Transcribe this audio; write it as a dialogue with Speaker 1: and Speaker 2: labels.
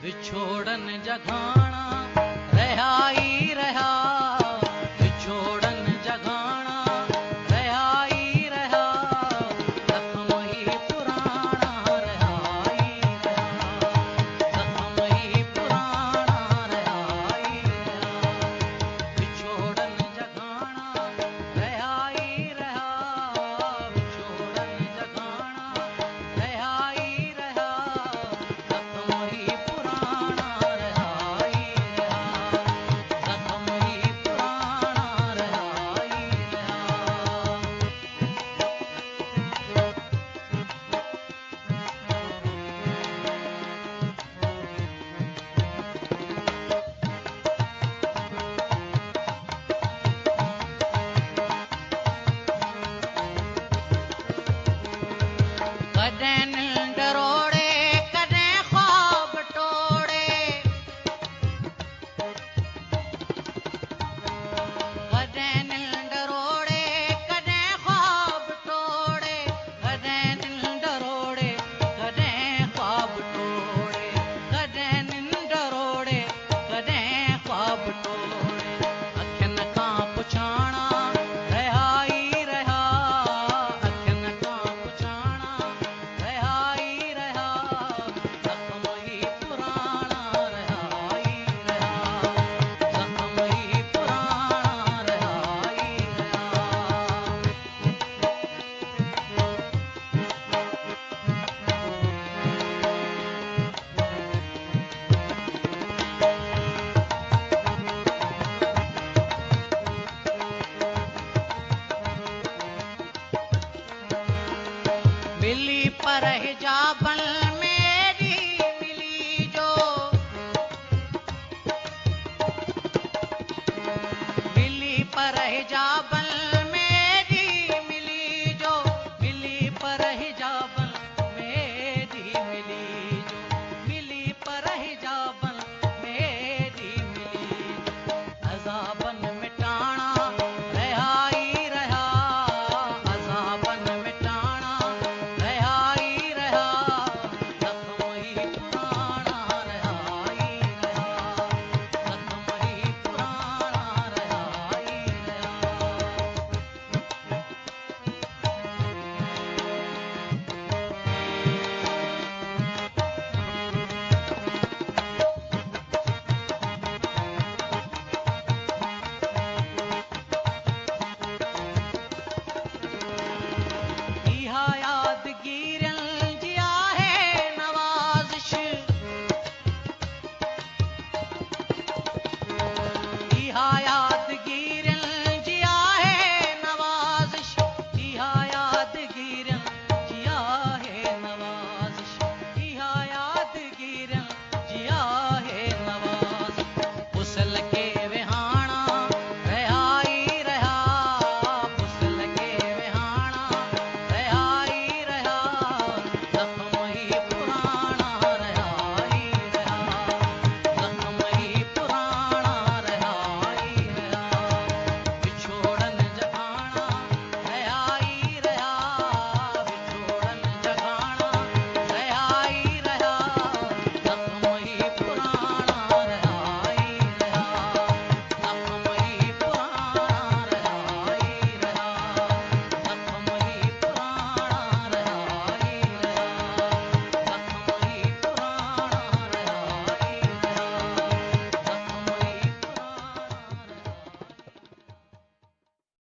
Speaker 1: विछोड़न जगाना रहा ही रहा, विछोड़न जगाना रहा ही रहा, जख्म ही पुराना रहा ही रहा, जख्म ही पुराना रहा ही रहा, विछोड़न जगाना रहा ही रहा, विछोड़न जगाना रहा ही रहा, जख्म ही पुराना रहा ही रहा, जख्म ही पुराना रहा ही रहा। कदें नींद रोड़े कदें ख्वाब टोड़े, कदें नींद रोड़े कदें ख्वाब टोड़े, कदें नींद रोड़े कदें ख्वाब टोड़े, कदें नींद रोड़े कदें ख्वाब टोड़े, अखिन कां पुछाणा रहा ही रहा, अखिन कां पुछाणा रहा ही रहा, जख्म ही पुराना रहा ही रहा, जख्म ही पुराना रहा ही रहा। मिली पर हिजाबन मेरी मिली जो, मिली पर हिजाबन मेरी मिली जो, मिली पर हिजाबन मेरी मिली जो, मिली पर हिजाबन मेरी मिली जो, अज़ाबन मिटाना रहा ही रहा, अज़ाबन मिटाना रहा ही रहा, जख्म ही पुराना